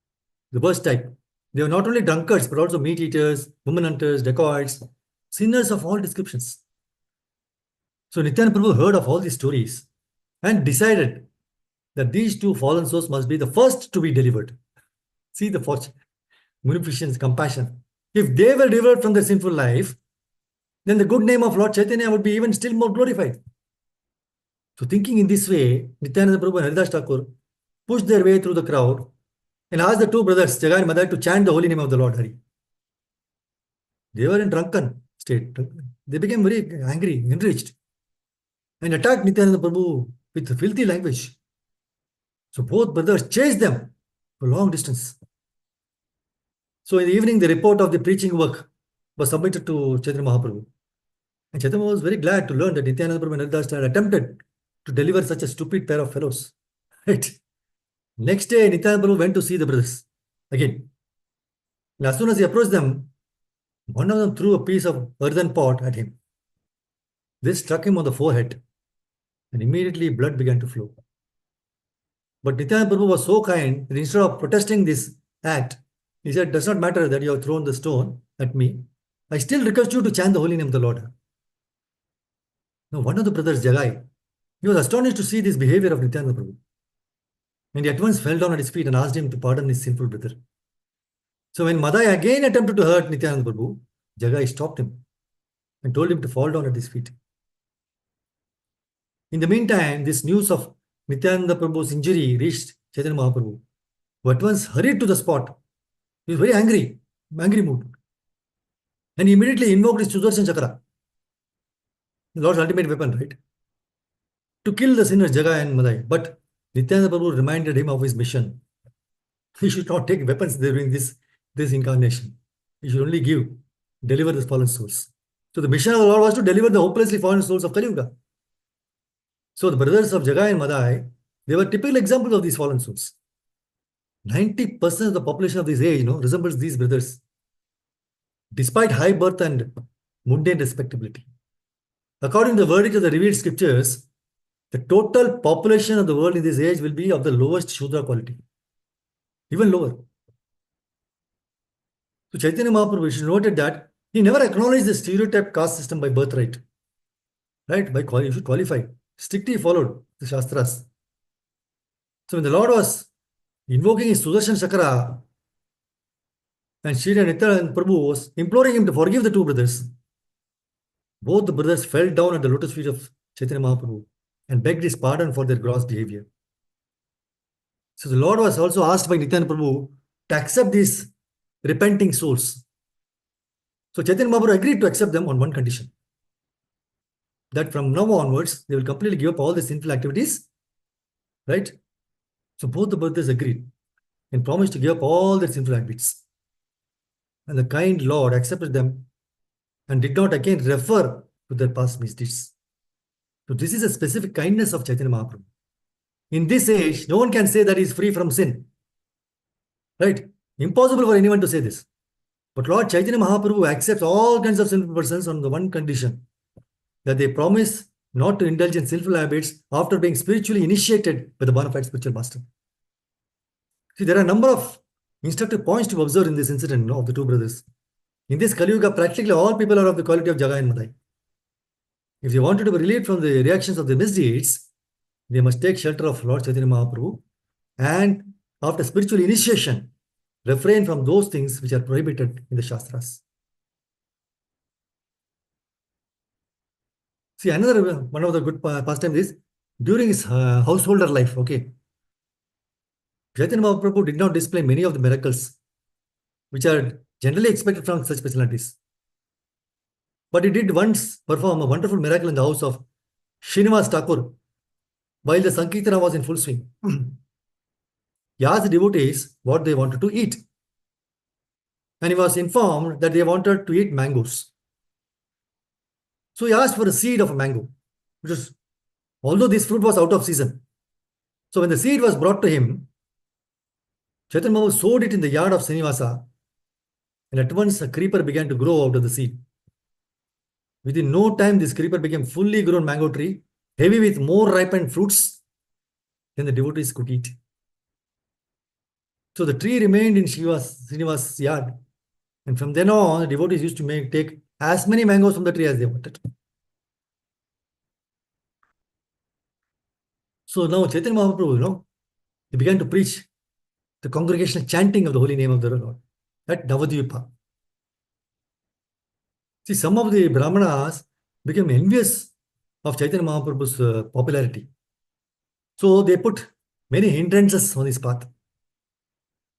the worst type. They were not only drunkards, but also meat eaters, woman hunters, dacoits, sinners of all descriptions. So Nityananda Prabhu heard of all these stories and decided that these two fallen souls must be the first to be delivered. See the fortune, munificence, compassion. If they were delivered from their sinful life, then the good name of Lord Chaitanya would be even still more glorified. So thinking in this way, Nityananda Prabhu and Haridas Thakur pushed their way through the crowd and asked the two brothers, Jagai and Madai, to chant the holy name of the Lord Hari. They were in drunken state. They became very angry, enraged, and attacked Nityananda Prabhu with filthy language. So both brothers chased them for long distance. So in the evening, the report of the preaching work was submitted to Chaitanya Mahaprabhu. And Chaitanya was very glad to learn that Nityananda Prabhu and Haridas had attempted to deliver such a stupid pair of fellows. Right? Next day, Nityananda Prabhu went to see the brothers again. And as soon as he approached them, one of them threw a piece of earthen pot at him. This struck him on the forehead, and immediately blood began to flow. But Nityananda Prabhu was so kind that instead of protesting this act, he said, "Does not matter that you have thrown the stone at me. I still request you to chant the holy name of the Lord." Now, one of the brothers, Jagai, he was astonished to see this behavior of Nityananda Prabhu. And he at once fell down at his feet and asked him to pardon his sinful brother. So when Madai again attempted to hurt Nityananda Prabhu, Jagai stopped him and told him to fall down at his feet. In the meantime, this news of Nityananda Prabhu's injury reached Chaitanya Mahaprabhu, who at once hurried to the spot. He was very angry mood. And he immediately invoked his Sudarshan Chakra, the Lord's ultimate weapon, right? To kill the sinners Jagai and Madai. But Nityananda Prabhu reminded him of his mission. He should not take weapons during this incarnation. He should only deliver the fallen souls. So the mission of the Lord was to deliver the hopelessly fallen souls of Kali Yuga. So the brothers of Jagai and Madai, they were typical examples of these fallen souls. 90% of the population of this age, resembles these brothers, despite high birth and mundane respectability. According to the verdict of the revealed scriptures, the total population of the world in this age will be of the lowest Shudra quality, even lower. So Chaitanya Mahaprabhu noted that he never acknowledged the stereotyped caste system by birthright. Right? You should qualify. Strictly followed the Shastras. So when the Lord was invoking his Sudarshan Chakra, and Shri Nityananda Prabhu was imploring him to forgive the two brothers, both the brothers fell down at the lotus feet of Chaitanya Mahaprabhu and begged his pardon for their gross behavior. So the Lord was also asked by Nityananda Prabhu to accept these repenting souls. So Chaitanya Mahaprabhu agreed to accept them on one condition, that from now onwards, they will completely give up all the sinful activities, right? So both the brothers agreed and promised to give up all their sinful habits. And the kind Lord accepted them and did not again refer to their past misdeeds. So this is a specific kindness of Chaitanya Mahaprabhu. In this age, no one can say that he is free from sin. Right? Impossible for anyone to say this. But Lord Chaitanya Mahaprabhu accepts all kinds of sinful persons on the one condition, that they promise not to indulge in sinful habits after being spiritually initiated by the bona fide spiritual master. See, there are a number of instructive points to observe in this incident, of the two brothers. In this Kali Yuga, practically all people are of the quality of Jaga and Madai. If they wanted to be relieved from the reactions of the misdeeds, they must take shelter of Lord Chaitanya Mahaprabhu and, after spiritual initiation, refrain from those things which are prohibited in the Shastras. See, another one of the good pastime is during his householder life, okay, Chaitanya Mahaprabhu did not display many of the miracles which are generally expected from such personalities. But he did once perform a wonderful miracle in the house of Srinivas Thakur while the Sankirtana was in full swing. He asked the devotees what they wanted to eat. And he was informed that they wanted to eat mangoes. So he asked for a seed of a mango, which was, although this fruit was out of season. So when the seed was brought to him, Chaitanya Mahaprabhu sowed it in the yard of Srinivasa, and at once a creeper began to grow out of the seed. Within no time, this creeper became fully grown mango tree, heavy with more ripened fruits than the devotees could eat. So the tree remained in Srinivasa's yard. And from then on, the devotees used to take as many mangoes from the tree as they wanted. So now Chaitanya Mahaprabhu, he began to preach the congregational chanting of the holy name of the Lord at Navadvipa. See, some of the Brahmanas became envious of Chaitanya Mahaprabhu's popularity. So they put many hindrances on his path.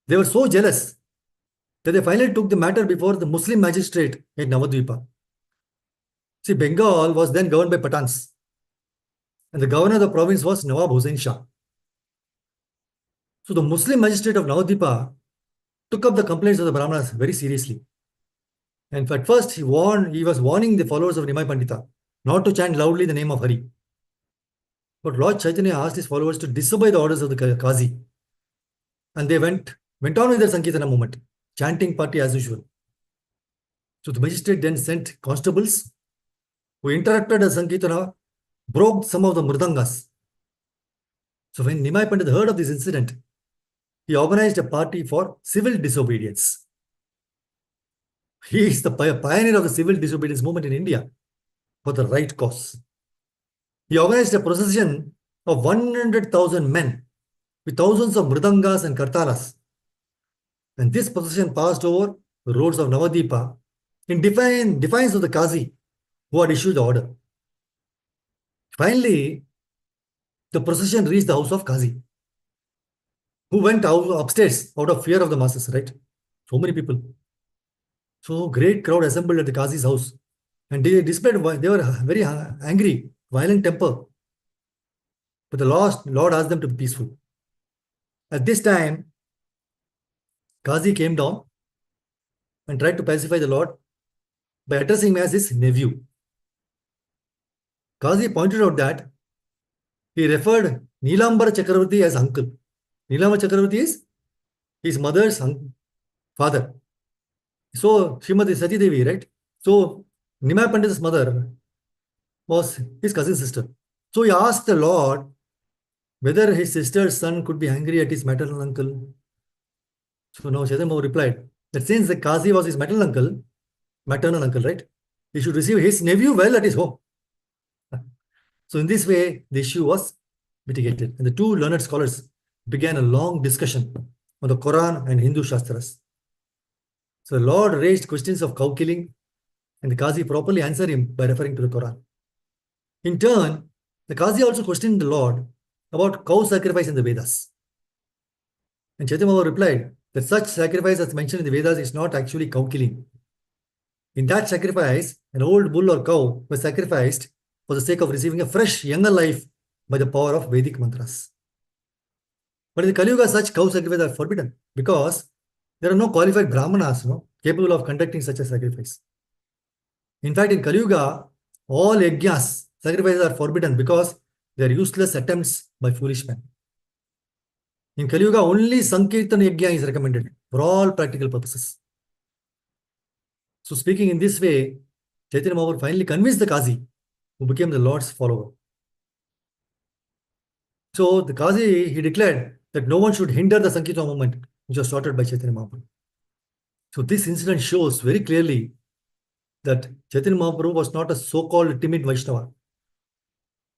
They were so jealous that they finally took the matter before the Muslim magistrate at Navadvipa. See, Bengal was then governed by Pathans, and the governor of the province was Nawab Hussain Shah. So the Muslim magistrate of Navadvipa took up the complaints of the Brahmanas very seriously. And at first, he was warning the followers of Nimai Pandita not to chant loudly the name of Hari. But Lord Chaitanya asked his followers to disobey the orders of the Qazi. And they went on with their Sankirtana movement, chanting party as usual. So the magistrate then sent constables who interrupted the Sankirtana, broke some of the mridangas. So when Nimai Pandit heard of this incident, he organized a party for civil disobedience. He is the pioneer of the civil disobedience movement in India for the right cause. He organized a procession of 100,000 men with thousands of mridangas and kartalas. And this procession passed over the roads of Navadvipa in defiance of the Qazi who had issued the order. Finally, the procession reached the house of Qazi, who went upstairs out of fear of the masses, right? So many people. So great crowd assembled at the Qazi's house, and they were very angry, violent temper. But the Lord asked them to be peaceful. At this time, Qazi came down and tried to pacify the Lord by addressing him as his nephew. Qazi pointed out that he referred Neelambara Chakravarti as uncle. Neelambara Chakravarti is his mother's father. So Srimati Sati Devi, right? So Nimai Pandit's mother was his cousin sister. So he asked the Lord whether his sister's son could be angry at his maternal uncle. So now Chaitanya Mahaprabhu replied that since the Qazi was his maternal uncle, right? He should receive his nephew well at his home. So in this way, the issue was mitigated. And the two learned scholars began a long discussion on the Quran and Hindu Shastras. So the Lord raised questions of cow killing, and the Qazi properly answered him by referring to the Quran. In turn, the Qazi also questioned the Lord about cow sacrifice in the Vedas. And Chaitanya Mahaprabhu replied that such sacrifice as mentioned in the Vedas is not actually cow killing. In that sacrifice, an old bull or cow was sacrificed for the sake of receiving a fresh, younger life by the power of Vedic mantras. But in the Kali Yuga, such cow sacrifices are forbidden because there are no qualified Brahmanas capable of conducting such a sacrifice. In fact, in Kali Yuga, all yajnas, sacrifices are forbidden because they are useless attempts by foolish men. In Kali Yuga, only Sankirtan Yajna is recommended for all practical purposes. So speaking in this way, Chaitanya Mahaprabhu finally convinced the Qazi, who became the Lord's follower. So the Qazi, he declared that no one should hinder the Sankirtan movement, which was started by Chaitanya Mahaprabhu. So this incident shows very clearly that Chaitanya Mahaprabhu was not a so-called timid Vaishnava.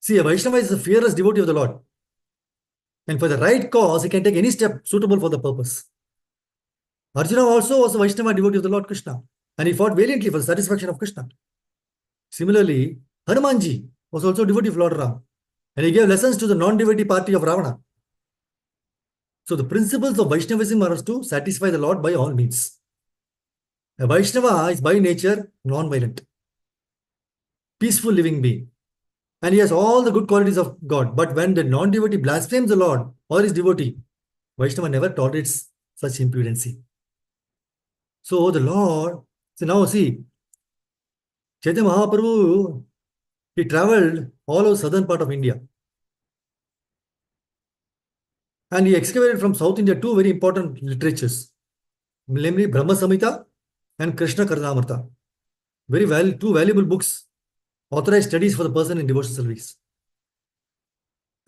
See, a Vaishnava is a fearless devotee of the Lord. And for the right cause, he can take any step suitable for the purpose. Arjuna also was a Vaishnava devotee of the Lord Krishna. And he fought valiantly for the satisfaction of Krishna. Similarly, Hanumanji was also a devotee of Lord Ram. And he gave lessons to the non-devotee party of Ravana. So the principles of Vaishnavism are to satisfy the Lord by all means. A Vaishnava is by nature non-violent, peaceful living being. And he has all the good qualities of God. But when the non-devotee blasphemes the Lord or his devotee, Vaishnava never tolerates such impudency. So the Lord, so now see, Chaitanya Mahaprabhu, he traveled all over southern part of India. And he excavated from South India two very important literatures, namely Brahma Samhita and Krishna Karnamrta. Two valuable books, authorized studies for the person in devotional service.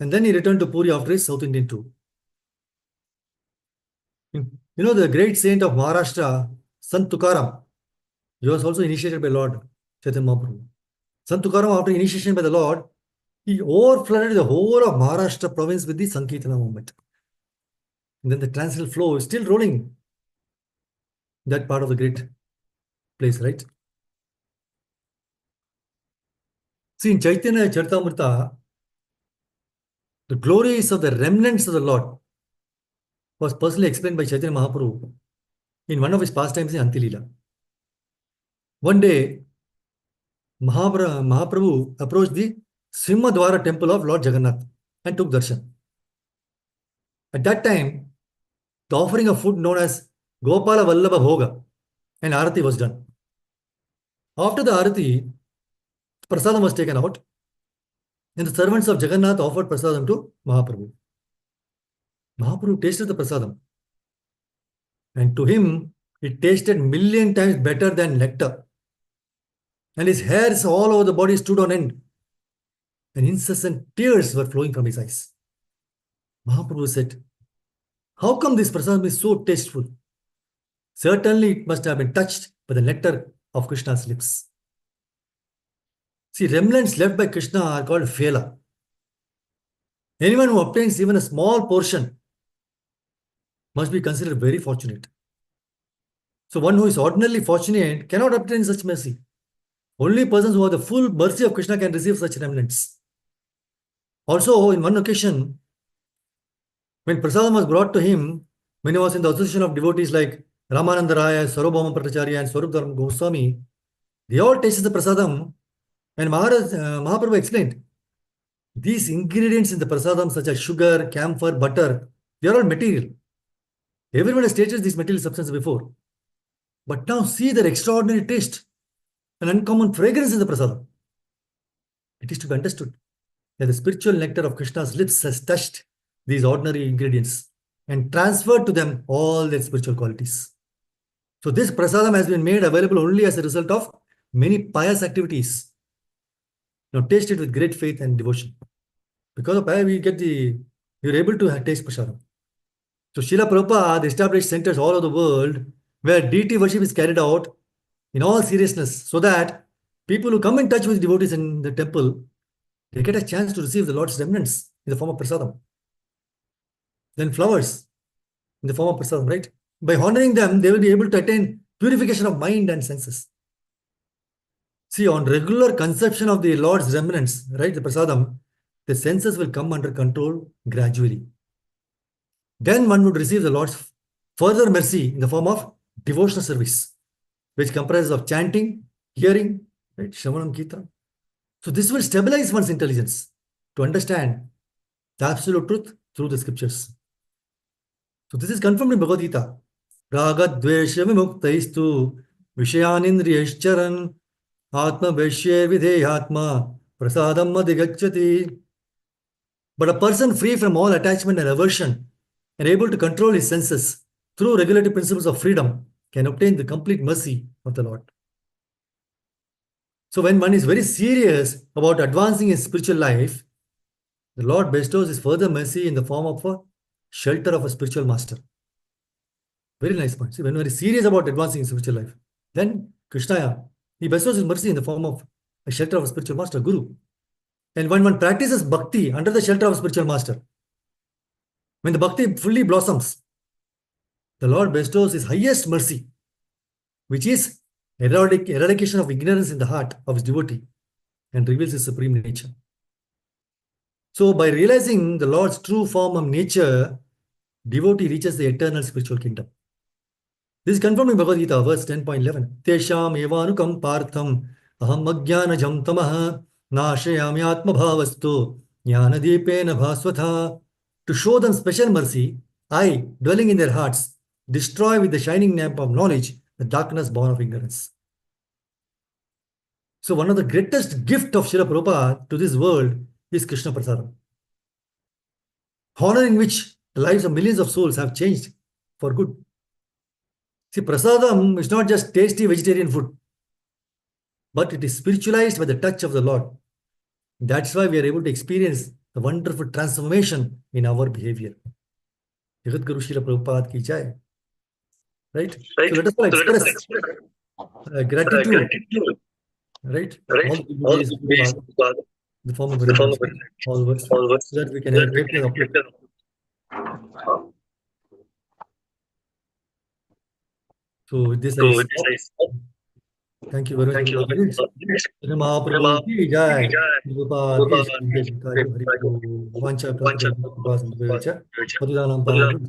And then he returned to Puri after his South Indian tour. You know, the great saint of Maharashtra, Sant Tukaram, he was also initiated by Lord Chaitanya Mahaprabhu. Sant Tukaram, after initiation by the Lord, he overflooded the whole of Maharashtra province with the Sankirtana movement. And then the transcendental flow is still rolling that part of the great place, right? See, in Chaitanya Charitamrita, the glories of the remnants of the Lord was personally explained by Chaitanya Mahaprabhu in one of his pastimes in Antilila. One day, Mahaprabhu approached the Simhadwara temple of Lord Jagannath and took darshan. At that time, the offering of food known as Gopala Vallabha Bhoga and Arati was done. After the Arati, prasadam was taken out, and the servants of Jagannath offered prasadam to Mahaprabhu. Mahaprabhu tasted the prasadam, and to him, it tasted million times better than nectar. And his hairs all over the body stood on end, and incessant tears were flowing from his eyes. Mahaprabhu said, "How come this prasadam is so tasteful? Certainly it must have been touched by the nectar of Krishna's lips." See, remnants left by Krishna are called Fela. Anyone who obtains even a small portion must be considered very fortunate. So one who is ordinarily fortunate cannot obtain such mercy. Only persons who have the full mercy of Krishna can receive such remnants. Also, in one occasion, when prasadam was brought to him, when he was in the association of devotees like Ramananda Raya, Sarvabhauma Bhattacharya, and Swarup Dharma Goswami, they all tasted the prasadam, and Mahaprabhu explained, these ingredients in the prasadam, such as sugar, camphor, butter, they are all material. Everyone has tasted these material substances before. But now see their extraordinary taste, an uncommon fragrance in the prasadam. It is to be understood that the spiritual nectar of Krishna's lips has touched these ordinary ingredients and transferred to them all their spiritual qualities. So this prasadam has been made available only as a result of many pious activities. Now taste it with great faith and devotion. Because of prayer, we are able to taste prasadam. So Srila Prabhupada established centers all over the world where deity worship is carried out in all seriousness, so that people who come in touch with devotees in the temple, they get a chance to receive the Lord's remnants in the form of prasadam. Then flowers in the form of prasadam, right? By honoring them, they will be able to attain purification of mind and senses. See, on regular consumption of the Lord's remnants, right, the prasadam, the senses will come under control gradually. Then one would receive the Lord's further mercy in the form of devotional service, which comprises of chanting, hearing, right, Shravanam Kirtanam. So this will stabilize one's intelligence to understand the absolute truth through the scriptures. So this is confirmed in Bhagavad Gita. Raga dvesha vimuktaistu vishayanindriyascharan atma veshye videyatma prasadam adhigacchati. But a person free from all attachment and aversion and able to control his senses through regulative principles of freedom can obtain the complete mercy of the Lord. So when one is very serious about advancing his spiritual life, the Lord bestows his further mercy in the form of a shelter of a spiritual master. Very nice point. See, when one is serious about advancing his spiritual life, then Krishna, he bestows his mercy in the form of a shelter of a spiritual master, Guru. And when one practices bhakti under the shelter of a spiritual master, when the bhakti fully blossoms, the Lord bestows his highest mercy, which is eradication of ignorance in the heart of his devotee and reveals his supreme nature. So by realizing the Lord's true form of nature, devotee reaches the eternal spiritual kingdom. This is confirmed in Bhagavad Gita, verse 10.11. Tesham evanukam partham aham ajnanajam tamaha nashayami atma bhavastu jnana deepena bhasvatha. To show them special mercy, I, dwelling in their hearts, destroy with the shining lamp of knowledge the darkness born of ignorance. So one of the greatest gift of Srila Prabhupada to this world is Krishna Prasadam, honoring which the lives of millions of souls have changed for good. See, prasadam is not just tasty vegetarian food, but it is spiritualized by the touch of the Lord. That's why we are able to experience the wonderful transformation in our behavior. Jagat Guru Srila Prabhupada ki jai. Right? So let us all express gratitude. Right? All the good ways, the form of very gratitude, all words, so that we can have a greater uplift. So with this, I stop. Thank you very much for the words. Mahaprabhu ki jai. Prabhupada ki jai. Hari Om. Vancha Kalpataru Sandevacha. Patidanam Pavanam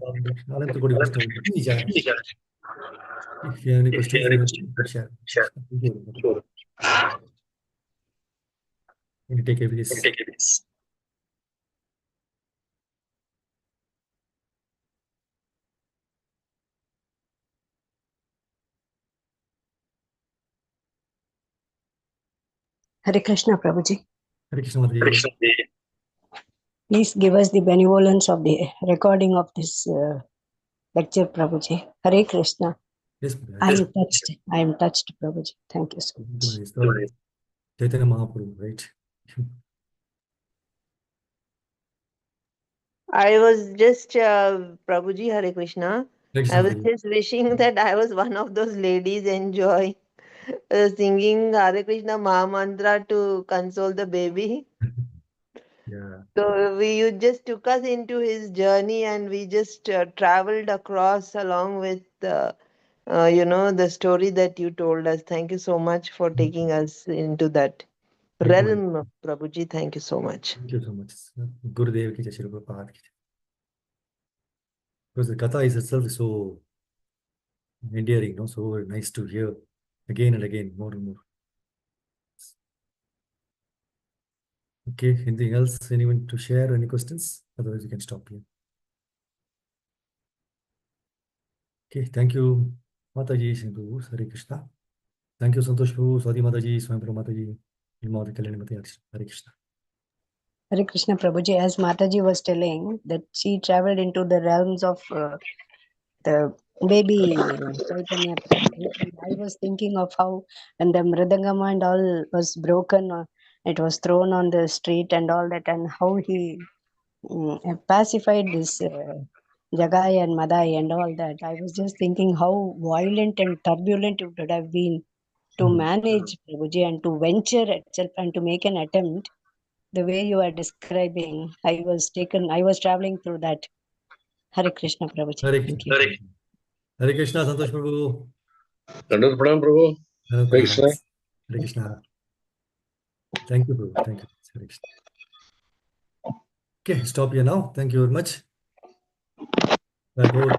Ananta Kodi Vaishnava ki jai. If you have any questions, you can share. Thank you. You take care of this. Hare Krishna, Prabhuji. Hare Krishna Mataji. Please give us the benevolence of the recording of this lecture, Prabhuji. Hare Krishna. Yes, I am touched, Prabhuji. Thank you so much. Chaitanya Mahaprabhu, right? I was just, Prabhuji, Hare Krishna. I was just wishing that I was one of those ladies enjoy singing Hare Krishna Maha Mantra to console the baby. Yeah. So you just took us into his journey and we just traveled across along with, the story that you told us. Thank you so much for taking us into that realm, Prabhuji. Thank you so much. Thank you so much. Gurudev ki jai, Srila Prabhupada ki jai. Because the Katha is itself so endearing, no? So nice to hear again and again, more and more. Okay, anything else? Anyone to share? Any questions? Otherwise, we can stop here. Okay, thank you, Mataji, Sindhu, Hare Krishna. Thank you, Santosh Prabhu, Swati Mataji, Swami Prabhu Mataji, Ilmavati Kalyanamati, Hare Krishna. Hare Krishna, Prabhuji. As Mataji was telling that she traveled into the realms of the baby Chaitanya Prabhuji. And I was thinking of how when the Mridangama and all was broken, it was thrown on the street and all that, and how he pacified this Jagai and Madai and all that. I was just thinking how violent and turbulent it would have been to manage Prabhuji and to venture itself and to make an attempt. The way you are describing, I was traveling through that. Hare Krishna, Prabhuji. Hare Thank Krishna. you. Hare Krishna, Santosh Prabhu. Dandavat Pranam, Prabhu. Hare Hare Krishna. Hare Krishna. Thank you, Prabhu. Thank you. Hare Krishna. Okay, stop here now. Thank you very much. Bye, Gaura.